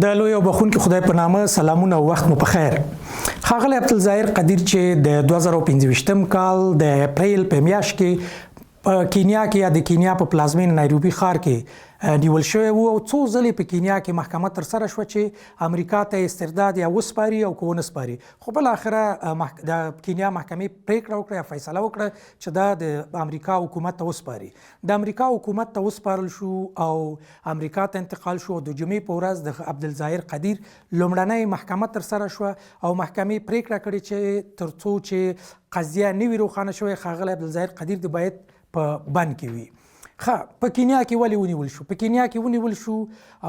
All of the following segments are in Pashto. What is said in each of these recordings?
د لوی او بخونکي خدای په نامه سلامونه او وخت مو په خیر. ښاغلی عبدالظاهر قدیر چې د 2015م کال د اپریل په میاشت کې په کینیا کې یا د کینیا په پلازمینه نایروبي ښار کې نیول شوی و او څو ځلې په کینیا کې محکمه ترسره شوه چې امریکا ته استرداد یا وسپاري او که ونه سپاري، خو بالاخره د کینیا محکمې پریکړه وکړه یا فیصله وکړه چې دا د امریکا حکومت ته وسپاري. د امریکا حکومت ته وسپارل شو او امریکا ته انتقال شو. د جمعې په ورځ د عبدالظاهر قدیر لومړنۍ محکمه ترسره شوه او محکمې پریکړه کړې چې تر څو چې قضیه نه وي روښانه شوې، ښاغلی عبدالظاهر قدیر د باید په بند کې وي. په کینیا کې ولې ونیول شو؟ په کینیا کې ونیول شو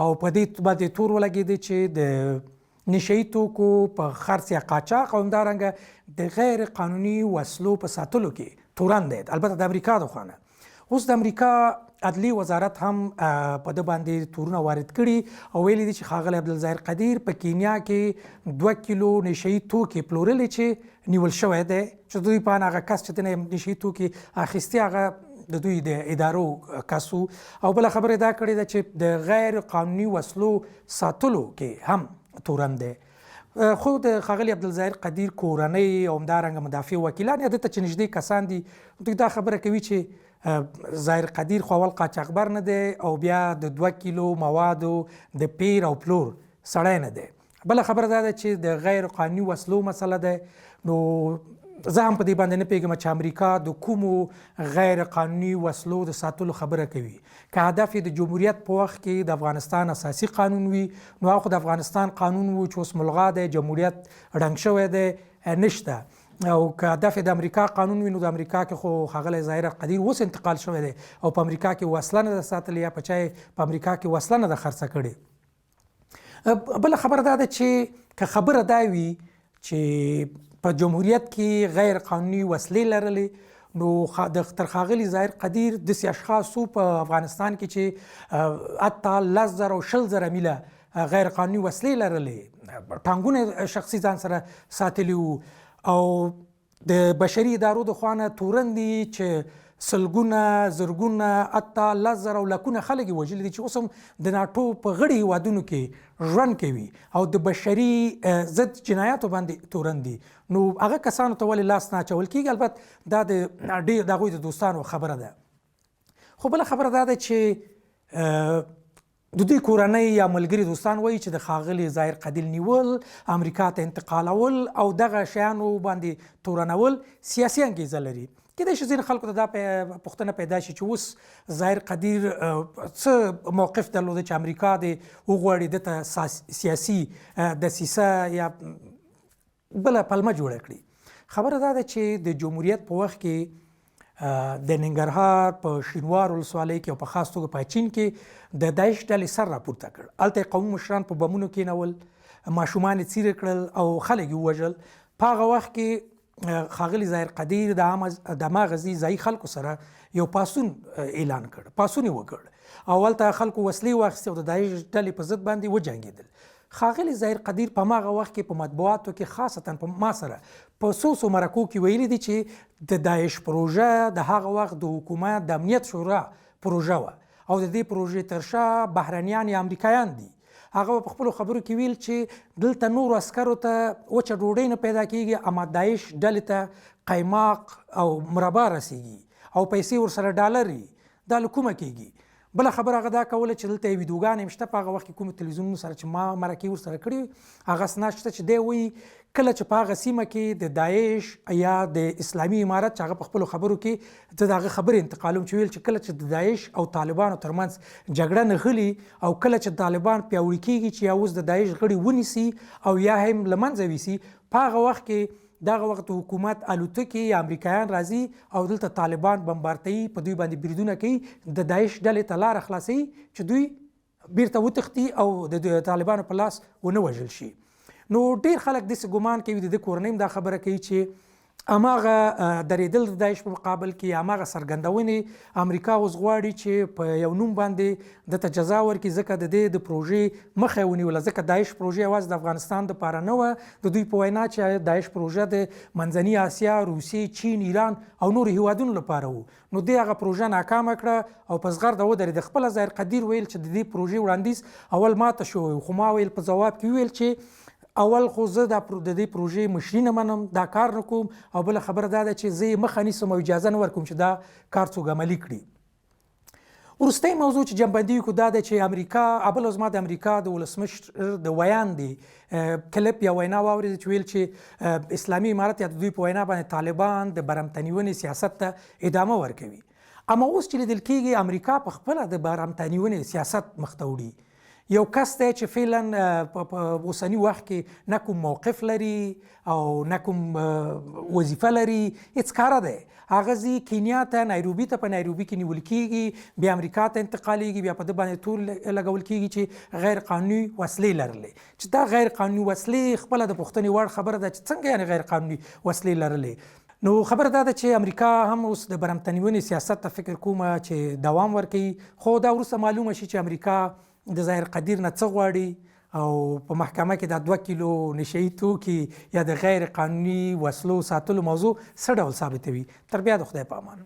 او په دې باندې تور ولګېده چې د نشه یي توکو په خرڅ یا قاچاق او همدارنګه د غیر قانوني وسلو په ساتلو کې تورن دی، البته د امریکا د خوا نه. اوس د امریکا عدلی وزارت هم په ده باندې تورونه وارد کړي او ویلي دي چې ښاغلی عبدالظاهر قدیر په کینیا کې 2 کیلو نشه یي توکي پلورلې چې نیول شوی دی، چې دوی په هغه کس چې دنه نشه یي توکي اخیستي هغه د دوی د ادارو کسو. او بله خبره دا کړې ده چې د غیر قانوني وسلو ساتلو کې هم تورن دی. خو د ښاغلي عبدالظاهر قدیر کورنۍ او همدارنګه مدافع وکیلان یا دته چې نږدې کسان دي، دوی دا خبره کوي چې ظاهر قدیر خو اول قاچاقبر نه دی او بیا د 2 کیلو موادو د پیر او پلور سړی نه دی. بله خبره دا ده چې د غیر قانوني وسلو مسله ده. نو زه هم په دې باندې نه پوهېږم چې امریکا د کومو غیر قانوني وسلو د ساتلو خبره کوي. که هدف یې د جمهوریت په وخت کې د افغانستان اساسي قانون وي، نو هغه د افغانستان قانون و چې اوس ملغا دی، جمهوریت ړنګ شوی دی، نشته. او که هدف د امریکا قانون وي، نو د امریکا کې خو ښاغلی ظاهر قدیر اوس انتقال شوی دی او په امریکا کې وسله نه ده ساتلې یا په چا په امریکا کې وسله نه ده خرڅه کړې. بله خبره دا ده چې که خبره دا وي چې په جمهوریت کې غیر قانوني وسلې لرلې، نو تر ښاغلي ظاهر قدیر داسې اشخاصو په افغانستان کې چې حتی 10,000 او 20,000 میله غیر قانوني وسلې لرلې، ټانګونه شخصي ځان سره ساتلي وو او د بشري ادارو د خوا نه تورن دي چې سلګونه زرګونه حتی 10,000 او لکونه خلک یې وژلي دي چې اوس هم د ناټو په غړي هیوادونو کې ژوند کوي او د بشري ضد جنایاتو باندې تورن دي. نو هغه کسانو ته ولې لاس نه اچول کېږي؟ البته دا د ډېر د هغوی د دوستانو خبره ده. خو بله خبره دا ده چې د دوی کورنۍ یا ملګري دوستان وایي چې د ښاغلي ظاهر قدیر نیول، امریکا ته انتقالول او دغه شیانو باندې تورنول سیاسي انګیزه لري. کېدای شي ځینې خلکو ته دا پوښتنه پیدا شي چې اوس ظاهر قدیر څه موقف درلوده چې امریکا دې وغواړي دته سیاسي دسیسه یا بله پلمه جوړه کړي. خبره دا ده چې د جمهوریت په وخت کې د ننګرهار په شینوار ولسوالۍ کې او په خاص توګه په چین کې د داعش ډلې سر راپورته کړ. هلته قومي مشران په بمونو کېنول، ماشومان یې څیرې کړل او خلک یې ووژل. په هغه وخت کې ښاغلي ظاهر قدیر د هماغه ځایي خلکو سره یو پاڅون اعلان کړ، پاڅون یې وکړ او هلته خلکو وسلې واخیستې او د داعش ډلې په ضد باندې وجنګېدل. ښاغلي ظاهر قدیر په هماغه وخت کې په مطبوعاتو کې خاصتا په ما سره په څو مرکو کې ویلي دي چې د داعش پروژه د هغه وخت د حکومت د امنیت شورا پروژه وه او د دې پروژې تر شا بهرنیان یا امریکایان دي. هغه په خپلو خبرو کې ویل چې دلته نورو عسکرو ته وچه ډوډۍ نه پیدا کېږي، اما داعش ډلې ته قیماق او مربا رسیږي او پیسې ورسره ډالر وي. دا له کومه کېږي؟ بله خبره هغه دا کوله چې دلته یې ویډیوګانې هم شته په هغه وخت کې کومو تلویزیونونو سره چې ما مرکې ورسره کړي هغه اسناد شته چې دی وایي کله چې په هغه سیمه کې د داعش یا د اسلامي امارت چې هغه په خپلو خبرو کې زه د هغه خبرې انتقالوم چې ویل چې کله چې د داعش او طالبانو ترمنځ جګړه نغلي او کله چې طالبان پیاوړي کېږي چې یا اوس د داعش غړي ونیسي او یا هم له منځه ویسي، په هغه وخت کې دغه وخت حکومت الوتکې یا امریکایان راځي او دلته طالبان بمبارتوي، په دوی باندې بریدونه کوي، د داعش ډلې ته لاره خلاصوي چې دوی بیرته وتښتي او د طالبانو په لاس ونه وژل شي. نو ډېر خلک داسې ګمان کوي، د کورنۍ هم دا خبره کوي چې هماغه درېدل د داعش په مقابل کې هماغه څرګندونې امریکا اوس غواړي چې په یو نوم باندې دته جزا ورکړي، ځکه د دې د پروژې مخه یې ونیوله. ځکه داعش پروژې یوازې د افغانستان دپاره نه وه، د دوی په وینا چې داعش پروژه د منځني اسیا، روسیې، چین، ایران او نورو هیوادونو لپاره وو. نو دې هغه پروژه ناکامه کړه او په زغرده ودرېد. خپله ظاهر قدیر ویل چې د دې پروژې وړاندیز اول ماته شو، خو ما ویل په ځواب کې ویل چې اول خو زه د دې پروژې مشري نه منم، دا کار نه کوم، او بله خبره دا ده چې زه یې مخه نیسم او اجازه نه ورکوم چې دا کار څوک عملي کړي. وروستی موضوع چې جنبندي کړو دا ده چې امریکا بله ورځ ما د امریکا د ولسمشر د ویاندې کلپ یا وینا واورېده چې ویل چې اسلامي امارت یا د دوی په وینا باندې طالبان د برمتنیونې سیاست ته ادامه ورکوي. اما اوس چې لیدل کېږي امریکا په خپله د برمتنیونې سیاست مخ ته وړي. یو کس دی چې فعلا په اوسني وخت کې نه کوم موقف لري او نه کوم وظیفه لري، هېڅ کاره دی. هغه ځي کینیا ته، نایروبي ته، په نایروبي کې نیول کېږي، بیا امریکا ته انتقالیږي، بیا په ده باندې تور لګول کېږي چې غیر قانوني وسلې لرلې. چې دا غیر قانوني وسلې خپله د پوښتنې وړ خبره ده چې څنګه یعنې غیر قانوني وسلې لرلې. نو خبره دا ده چې امریکا هم اوس د برمتنیونې سیاست ته فکر کومه چې دوام ورکوي، خو دا وروسته معلومه شي چې امریکا د ظاهر قدیر نه څه غواړي او په محکمه کې دا 2 کیلو نشهیي توکي یا د غیر قانوني وسلو ساتلو موضوع څه ډول ثابتوي. تر بیا د خدای په امان.